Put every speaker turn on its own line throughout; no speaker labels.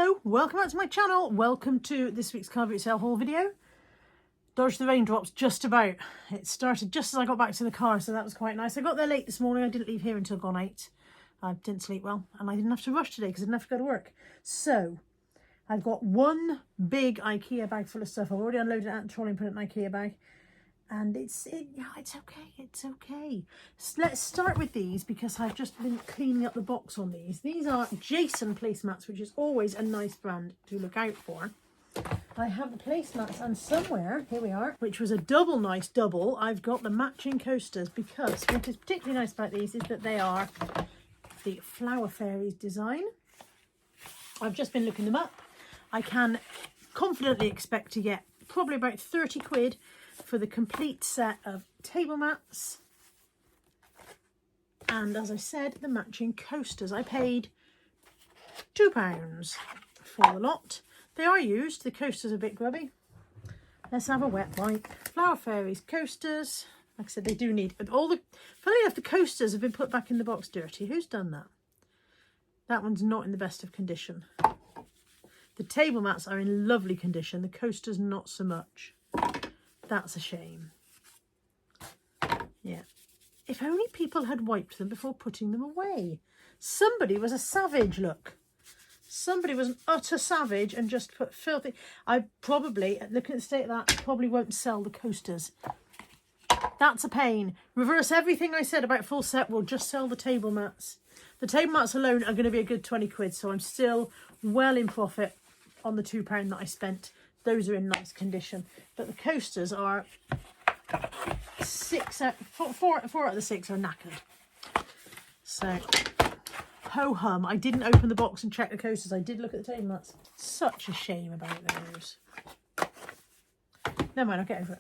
Hello, welcome back to my channel. Welcome to this week's Carla Jenkins haul video. Dodged the raindrops just about. It started just as I got back to the car, so that was quite nice. I got there late this morning. I didn't leave here until gone 8. I didn't sleep well, and I didn't have to rush today because I didn't have to go to work. So I've got one big IKEA bag full of stuff. I've already unloaded it out of the trolley and put it in an IKEA bag. And it's okay. So let's start with these because I've just been cleaning up the box on these. These are Jason placemats, which is always a nice brand to look out for. I have the placemats, and somewhere, here we are, which was a nice double, I've got the matching coasters, because what is particularly nice about these is that they are the Flower Fairies design. I've just been looking them up. I can confidently expect to get probably about 30 quid for the complete set of table mats, and as I said, the matching coasters. I paid £2 for the lot. They are used, the coasters are a bit grubby. Let's have a wet wipe. Flower Fairies coasters. Like I said, they do need all the, funny enough, the coasters have been put back in the box dirty. Who's done that? That one's not in the best of condition. The table mats are in lovely condition, the coasters not so much. That's a shame. Yeah. If only people had wiped them before putting them away. Somebody was a savage, look. Somebody was an utter savage and just put filthy... I probably, looking at the state of that, probably won't sell the coasters. That's a pain. Reverse everything I said about full set, we'll just sell the table mats. The table mats alone are going to be a good 20 quid, so I'm still well in profit on the £2 that I spent. Those are in nice condition, but the coasters are four out of the 6 are knackered. So ho hum. I didn't open the box and check the coasters. I did look at the table mats. Such a shame about those. Never mind, I'll get over it.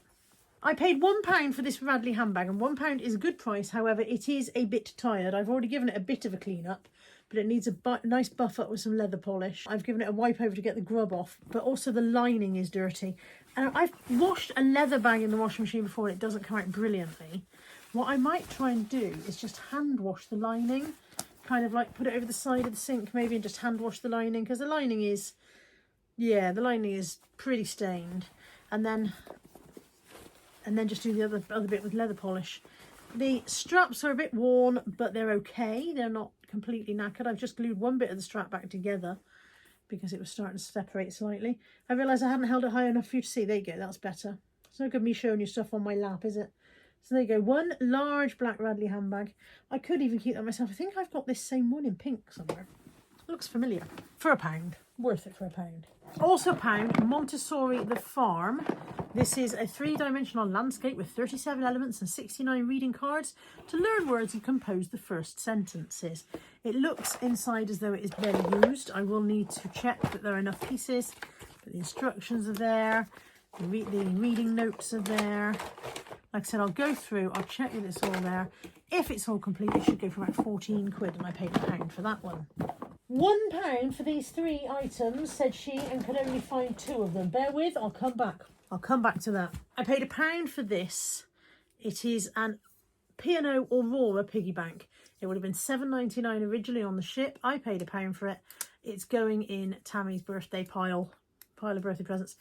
I paid £1 for this Radley handbag, and £1 is a good price. However, it is a bit tired. I've already given it a bit of a clean up, but it needs a nice buff up with some leather polish. I've given it a wipe over to get the grub off, but also the lining is dirty. And I've washed a leather bag in the washing machine before and it doesn't come out brilliantly. What I might try and do is just hand wash the lining, kind of like put it over the side of the sink maybe and just hand wash the lining, because the lining is, yeah, the lining is pretty stained. And then just do the other bit with leather polish. The straps are a bit worn, but they're okay. They're not completely knackered. I've just glued one bit of the strap back together because it was starting to separate slightly. I realised I hadn't held it high enough for you to see. There you go, that's better. It's no good me showing you stuff on my lap, is it? So there you go, one large black Radley handbag. I could even keep that myself. I think I've got this same one in pink somewhere. It looks familiar. For £1. Worth it for £1. Also £1, Montessori the Farm. This is a 3-dimensional landscape with 37 elements and 69 reading cards to learn words and compose the first sentences. It looks inside as though it is barely used. I will need to check that there are enough pieces, but the instructions are there, the reading notes are there. Like I said, I'll go through, I'll check that it's all there. If it's all complete, it should go for about 14 quid, and I paid £1 for that one. £1 for these 3 items, said she, and could only find 2 of them. Bear with, I'll come back. I'll come back to that. I paid £1 for this. It is an P&O Aurora piggy bank. It would have been $7.99 originally on the ship. I paid £1 for it. It's going in Tammy's birthday pile of birthday presents,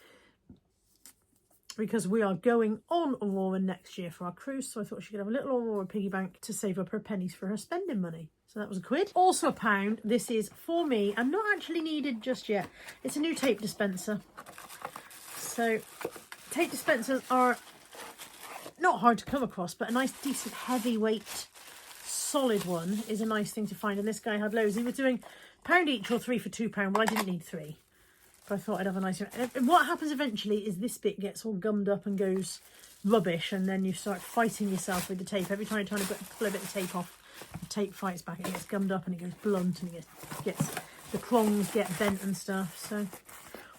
because we are going on Aurora next year for our cruise. So I thought she could have a little Aurora piggy bank to save up her pennies for her spending money. So that was £1. Also £1. This is for me and not actually needed just yet. It's a new tape dispenser. So tape dispensers are not hard to come across, but a nice decent heavyweight solid one is a nice thing to find. And this guy had loads. He was doing £1 each or 3 for £2. Well, I didn't need 3, but I thought I'd have a nice one. And what happens eventually is this bit gets all gummed up and goes rubbish, and then you start fighting yourself with the tape. Every time you're trying to pull a bit of tape off, the tape fights back. It gets gummed up and it goes blunt, and it gets the prongs get bent and stuff. So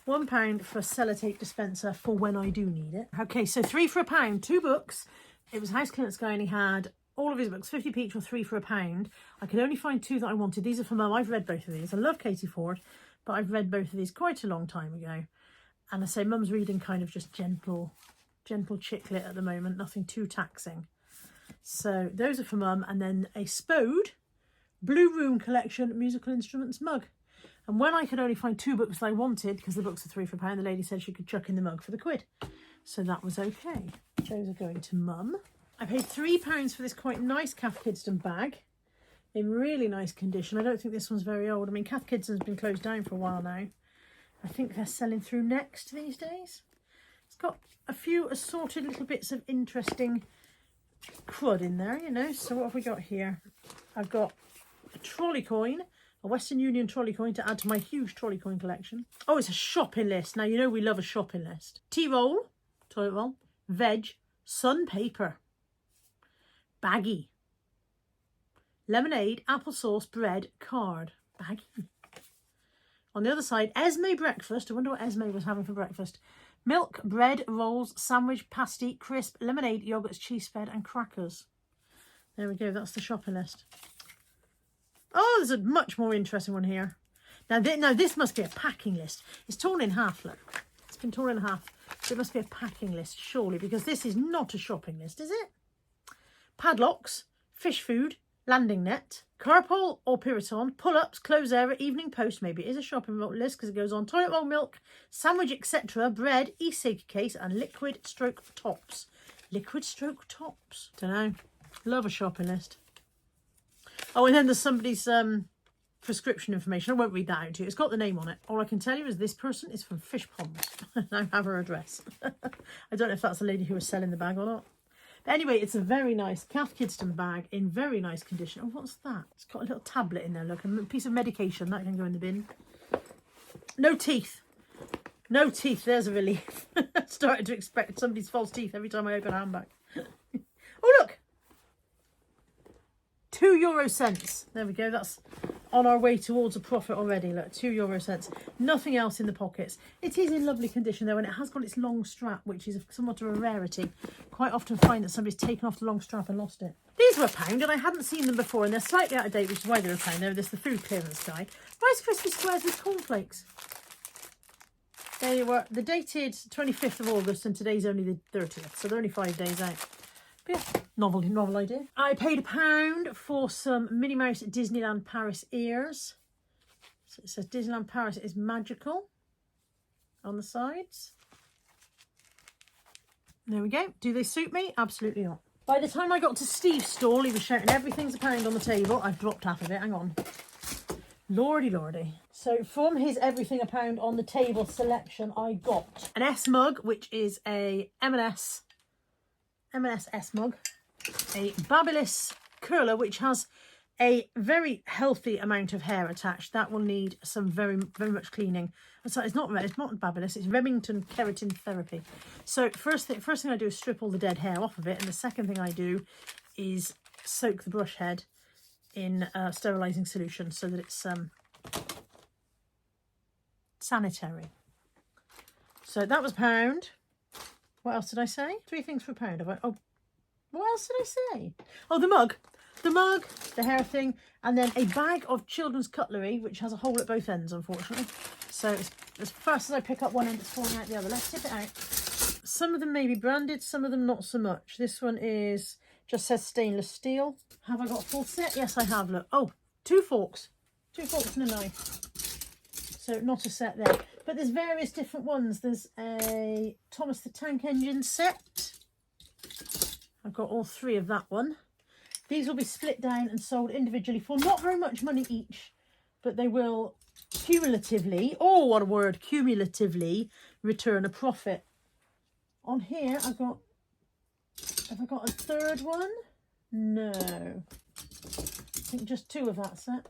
£1 for a sellotape dispenser for when I do need it. Okay, so 3 for £1, 2 books. It was House Clearance Guy, and he had all of his books, 50p each or 3 for £1. I could only find 2 that I wanted. These are for Mum. I've read both of these. I love Katie Ford, but I've read both of these quite a long time ago. And I say Mum's reading kind of just gentle chick lit at the moment, nothing too taxing. So those are for Mum. And then a Spode Blue Room Collection musical instruments mug. And when I could only find 2 books that I wanted, because the books are 3 for £1, the lady said she could chuck in the mug for the £1. So that was okay. Those are going to Mum. I paid £3 for this quite nice Cath Kidston bag in really nice condition. I don't think this one's very old. I mean, Cath Kidston's been closed down for a while now. I think they're selling through Next these days. It's got a few assorted little bits of interesting crud in there, you know. So what have we got here? I've got a trolley coin, a Western Union trolley coin to add to my huge trolley coin collection. Oh, it's a shopping list. Now, you know we love a shopping list. Tea roll, toilet roll, veg, sun paper, baggy, lemonade, applesauce, bread, card, baggy. On the other side, Esme breakfast. I wonder what Esme was having for breakfast. Milk, bread, rolls, sandwich, pasty, crisp, lemonade, yogurts, cheese spread and crackers. There we go. That's the shopping list. Oh, there's a much more interesting one here. Now, this must be a packing list. It's torn in half, look. It's been torn in half. So it must be a packing list, surely, because this is not a shopping list, is it? Padlocks, fish food, landing net, carpol or piriton, pull-ups, clothes area, evening post. Maybe it is a shopping list because it goes on toilet roll, milk, sandwich, etc., bread, e-cig case, and liquid stroke tops. Liquid stroke tops. Don't know. Love a shopping list. Oh, and then there's somebody's prescription information. I won't read that out to you. It's got the name on it. All I can tell you is this person is from Fish Ponds. I have her address. I don't know if that's the lady who was selling the bag or not. But anyway, it's a very nice Cath Kidston bag in very nice condition. Oh, what's that? It's got a little tablet in there. Look, a piece of medication. That can go in the bin. No teeth. No teeth. There's a relief. Started to expect somebody's false teeth every time I open a handbag. Oh, look. €2. There we go. That's on our way towards a profit already. Look, €2. Nothing else in the pockets. It is in lovely condition though, and it has got its long strap, which is somewhat of a rarity. Quite often find that somebody's taken off the long strap and lost it. These were £1 and I hadn't seen them before, and they're slightly out of date, which is why they're £1. They're the food clearance guy. Rice Krispie squares with cornflakes. They were, the dated 25th of August and today's only the 30th, so they're only 5 days out. But yeah, novel idea. I paid £1 for some Minnie Mouse Disneyland Paris ears. So it says Disneyland Paris is magical on the sides. There we go. Do they suit me? Absolutely not. By the time I got to Steve's stall, he was shouting everything's £1 on the table. I've dropped half of it. Hang on. Lordy, lordy. So from his everything £1 on the table selection, I got an S mug, which is a M&S S mug, a Babyliss curler, which has a very healthy amount of hair attached. That will need some very much cleaning. So it's not Babyliss, it's Remington Keratin Therapy. So first thing I do is strip all the dead hair off of it, and the second thing I do is soak the brush head in sterilising solution so that it's sanitary. So that was £1. What else did I say? 3 things for £1. Have I? Oh, what else did I say? Oh, the mug, the hair thing, and then a bag of children's cutlery, which has a hole at both ends, unfortunately. So as fast as I pick up one end, it's falling out the other. Let's tip it out. Some of them may be branded, some of them not so much. This one is just says stainless steel. Have I got a full set? Yes, I have. Look. Oh, 2 forks. 2 forks and a knife. So not a set there. But there's various different ones. There's a Thomas the Tank Engine set. I've got all 3 of that one. These will be split down and sold individually for not very much money each, but they will cumulatively, oh what a word, cumulatively return a profit. On here have I got a 3rd one? No. I think just 2 of that set.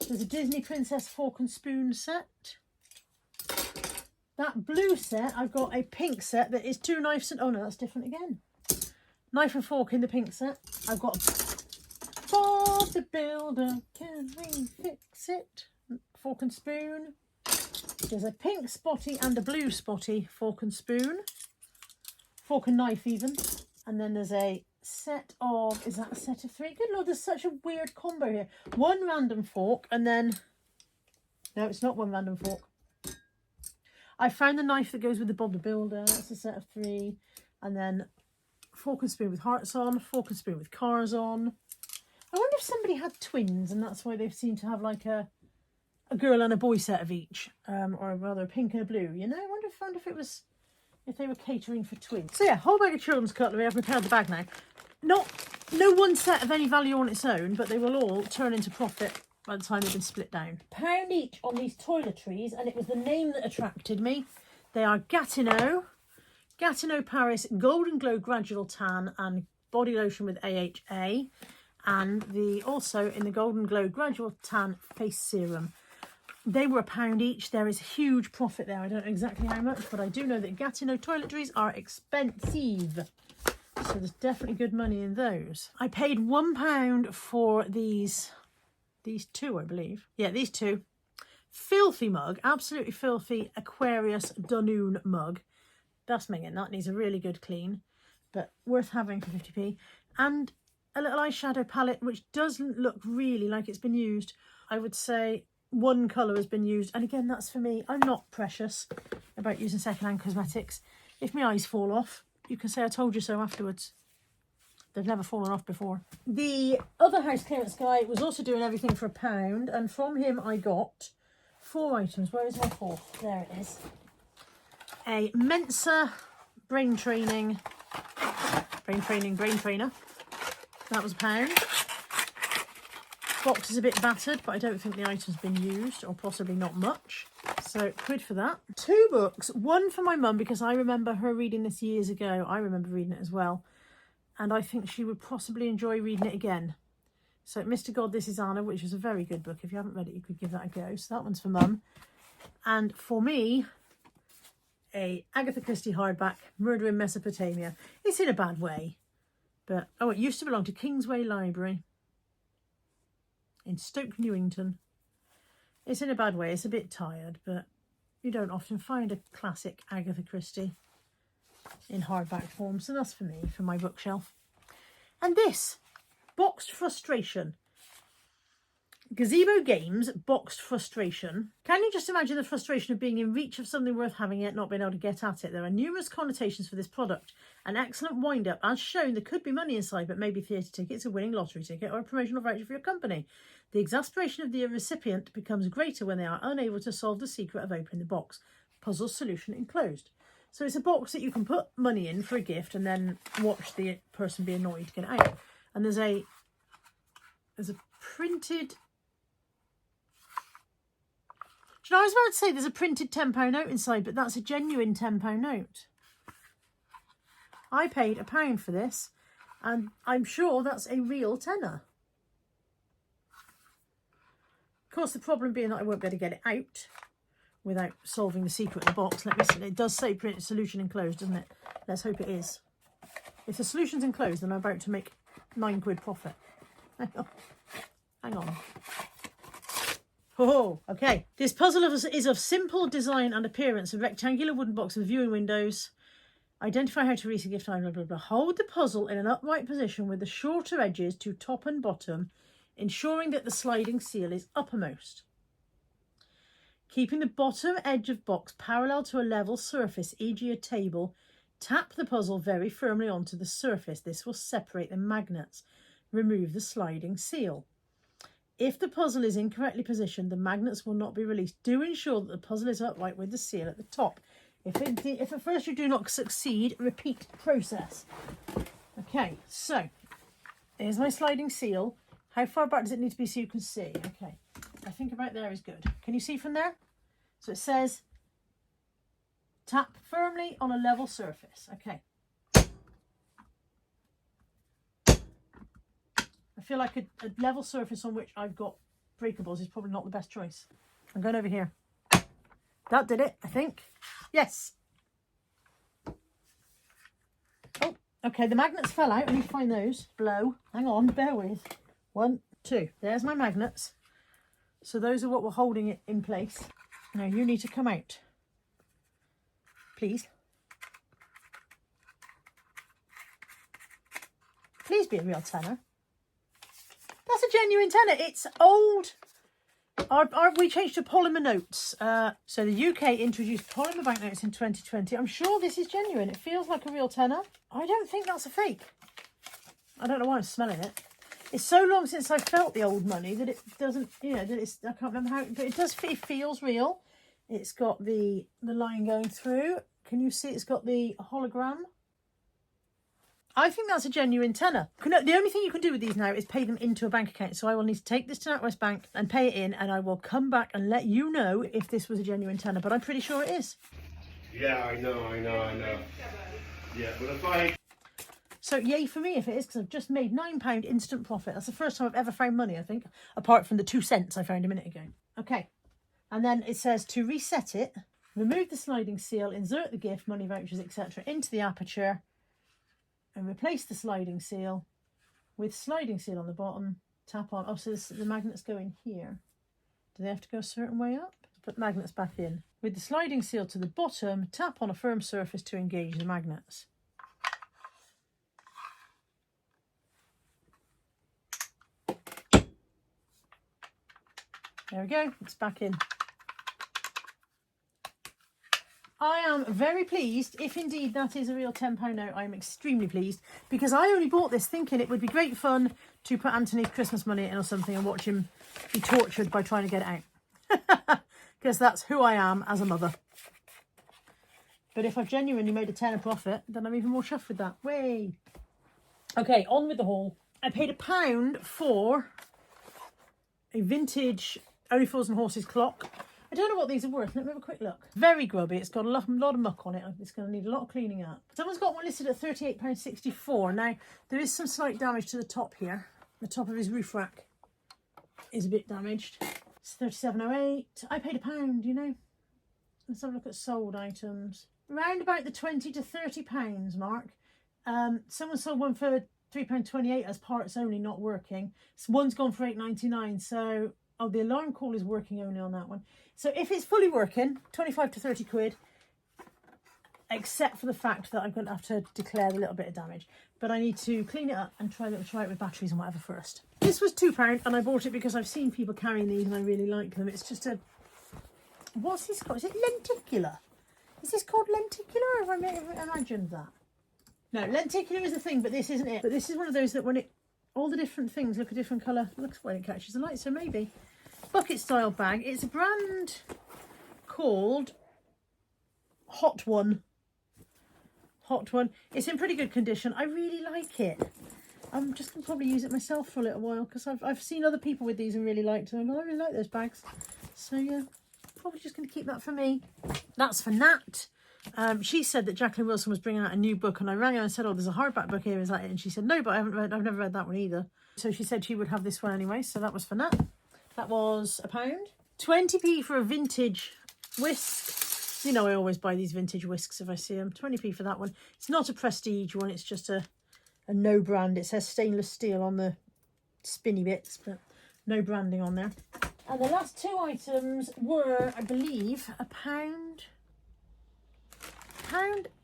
There's a Disney Princess fork and spoon set. That blue set, I've got a pink set that is 2 knives and... Oh no, that's different again. Knife and fork in the pink set. I've got Bob the Builder, can we fix it? Fork and spoon. There's a pink spotty and a blue spotty fork and spoon. Fork and knife even. And then there's a set of, is that a set of 3? Good Lord, there's such a weird combo here. 1 random fork and then, no, it's not 1 random fork. I found the knife that goes with the Bob the Builder. That's a set of 3. And then fork and spoon with hearts on, fork and spoon with cars on. I wonder if somebody had twins and that's why they seem to have like a a girl and a boy set of each, or rather a pink and a blue. You know, I wonder if it was, if they were catering for twins. So yeah, whole bag of children's cutlery. I've prepared the bag now. No one set of any value on its own, but they will all turn into profit by the time they've been split down. £1 each on these toiletries, and it was the name that attracted me. They are Gatineau Paris Golden Glow Gradual Tan and Body Lotion with AHA, and also in the Golden Glow Gradual Tan Face Serum. They were £1 each. There is huge profit there. I don't know exactly how much, but I do know that Gatineau toiletries are expensive. So there's definitely good money in those. I paid £1 for these two, I believe. Yeah, these two. Filthy mug, absolutely filthy Aquarius Dunoon mug. That's minging. That needs a really good clean, but worth having for 50p. And a little eyeshadow palette, which doesn't look really like it's been used. I would say one colour has been used, and again, that's for me. I'm not precious about using second-hand cosmetics. If my eyes fall off, you can say I told you so afterwards. They've never fallen off before. The other house clearance guy was also doing everything for £1, and from him I got 4 items. Where is my fourth? There it is. A Mensa brain trainer. That was £1. Box is a bit battered, but I don't think the item's been used, or possibly not much. So quid for that. 2 books, one for my mum, because I remember her reading this years ago. I remember reading it as well, and I think she would possibly enjoy reading it again. So Mr. God, This Is Anna, which was a very good book. If you haven't read it, you could give that a go. So that one's for mum. And for me, a Agatha Christie hardback, Murder in Mesopotamia. It's in a bad way, but it used to belong to Kingsway Library in Stoke Newington. It's in a bad way. It's a bit tired, but you don't often find a classic Agatha Christie in hardback form. So that's for me, for my bookshelf. And this, Boxed Frustration. Gazebo Games Boxed Frustration. Can you just imagine the frustration of being in reach of something worth having yet not being able to get at it? There are numerous connotations for this product. An excellent wind-up. As shown, there could be money inside, but maybe theatre tickets, a winning lottery ticket, or a promotional voucher for your company. The exasperation of the recipient becomes greater when they are unable to solve the secret of opening the box. Puzzle solution enclosed. So it's a box that you can put money in for a gift and then watch the person be annoyed to get it out. And there's a printed... Do you know, I was about to say there's a printed £10 note inside, but that's a genuine £10 note. I paid £1 for this, and I'm sure that's a real tenner. Of course, the problem being that I won't be able to get it out without solving the secret of the box. Let me see. It does say printed solution enclosed, doesn't it? Let's hope it is. If the solution's enclosed, then I'm about to make £9 profit. Hang on. Oh, okay. This puzzle is of simple design and appearance. A rectangular wooden box with viewing windows. Identify how to reach a gift item, blah, blah, blah. Hold the puzzle in an upright position with the shorter edges to top and bottom, ensuring that the sliding seal is uppermost. Keeping the bottom edge of box parallel to a level surface, e.g. a table, tap the puzzle very firmly onto the surface. This will separate the magnets. Remove the sliding seal. If the puzzle is incorrectly positioned, the magnets will not be released. Do ensure that the puzzle is upright with the seal at the top. If at first you do not succeed, repeat process. Okay, so here's my sliding seal. How far back does it need to be so you can see? Okay, I think about there is good. Can you see from there? So it says tap firmly on a level surface. Okay. I feel like a level surface on which I've got breakables is probably not the best choice. I'm going over here. That did it, I think. Yes. Oh, okay, the magnets fell out. Let me find those. Blow. Hang on, bear with. 1, 2. There's my magnets. So those are what were holding it in place. Now you need to come out. Please. Please be a real tenner. That's a genuine tenner. It's old. We changed to polymer notes. So the UK introduced polymer banknotes in 2020. I'm sure this is genuine. It feels like a real tenner. I don't think that's a fake. I don't know why I'm smelling it. It's so long since I felt the old money that it doesn't, you know, that it's, I can't remember how, but it feels real. It's got the line going through. Can you see it's got the hologram? I think that's a genuine tenner. The only thing you can do with these now is pay them into a bank account. So I will need to take this to NatWest Bank and pay it in, and I will come back and let you know if this was a genuine tenner, but I'm pretty sure it is.
Yeah, I know. Yeah, but if I...
So yay for me if it is, because I've just made £9 instant profit. That's the first time I've ever found money, I think, apart from the 2 cents I found a minute ago. Okay, and then it says to reset it, remove the sliding seal, insert the gift, money vouchers, etc. into the aperture, and replace the sliding seal with sliding seal on the bottom. Tap on. Oh, so the magnets go in here. Do they have to go a certain way up? Put the magnets back in. With the sliding seal to the bottom, tap on a firm surface to engage the magnets. There we go. It's back in. I am very pleased. If indeed that is a real £10 note, I am extremely pleased, because I only bought this thinking it would be great fun to put Anthony's Christmas money in or something and watch him be tortured by trying to get it out. Because that's who I am as a mother. But if I've genuinely made a tenner profit, then I'm even more chuffed with that. Way. Okay, on with the haul. I paid £1 for a vintage Only Fools and Horses clock. I don't know what these are worth. Let me have a quick look. Very grubby. It's got a lot of muck on it. It's going to need a lot of cleaning up. Someone's got one listed at £38.64. Now, there is some slight damage to the top here. The top of his roof rack is a bit damaged. It's £37.08. I paid £1, you know. Let's have a look at sold items. Around about the £20 to £30 mark. Someone sold one for £3.28 as parts only, not working. So one's gone for £8.99. So, oh, the alarm call is working only on that one. So if it's fully working, 25 to 30 quid, except for the fact that I'm going to have to declare the little bit of damage. But I need to clean it up and try it with batteries and whatever first. This was £2 and I bought it because I've seen people carrying these and I really like them. It's just a, what's this called? Is it lenticular? Is this called lenticular, or have I imagined that? No, lenticular is a thing, but this isn't it. But this is one of those that when it, all the different things look a different colour. Looks when it catches the light, so maybe. Bucket style bag. It's a brand called Hot One. Hot One. It's in pretty good condition. I really like it. I'm just going to probably use it myself for a little while, because I've seen other people with these and really liked them. I really like those bags. So yeah, probably just going to keep that for me. That's for Nat. She said that Jacqueline Wilson was bringing out a new book, and I rang her and said, oh, there's a hardback book here, is that it? And she said, no, but I've never read that one either. So she said she would have this one anyway, so that was for Nat. That was £1. 20p for a vintage whisk. You know I always buy these vintage whisks if I see them. 20p for that one. It's not a prestige one, it's just a no brand. It says stainless steel on the spinny bits, but no branding on there. And the last two items were, I believe, £1.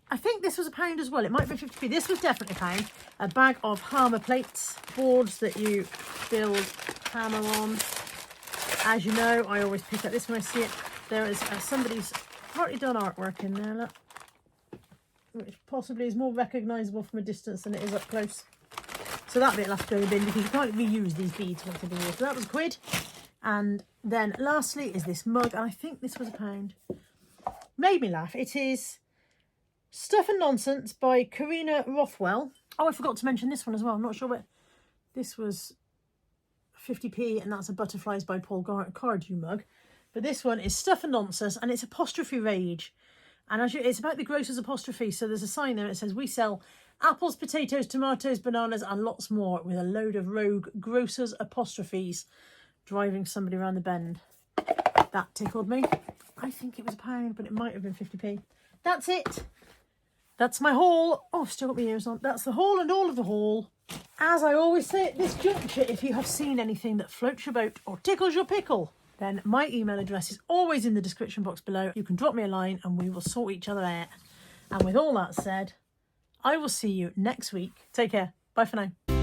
I think this was £1 as well. It might be 50p. This was definitely £1. A bag of hammer plates, boards that you build hammer on. As you know, I always pick up this when I see it. There is somebody's partly done artwork in there, look, which possibly is more recognisable from a distance than it is up close. So that bit will have to go in the bin, because you can't reuse these beads once they've been used. So that was £1. And then lastly is this mug, and I think this was £1. Made me laugh. It is Stuff and Nonsense by Karina Rothwell. Oh, I forgot to mention this one as well. I'm not sure, but this was 50p, and that's a Butterflies by Paul Cardew mug. But this one is Stuff and Nonsense, and it's apostrophe rage. And it's about the grocer's apostrophe. So there's a sign there that says, we sell apples, potatoes, tomatoes, bananas, and lots more, with a load of rogue grocer's apostrophes driving somebody around the bend. That tickled me. I think it was £1, but it might have been 50p. That's it. That's my haul. Oh, I've still got my ears on. That's the haul and all of the haul. As I always say at this juncture, if you have seen anything that floats your boat or tickles your pickle, then my email address is always in the description box below. You can drop me a line and we will sort each other out. And with all that said, I will see you next week. Take care. Bye for now.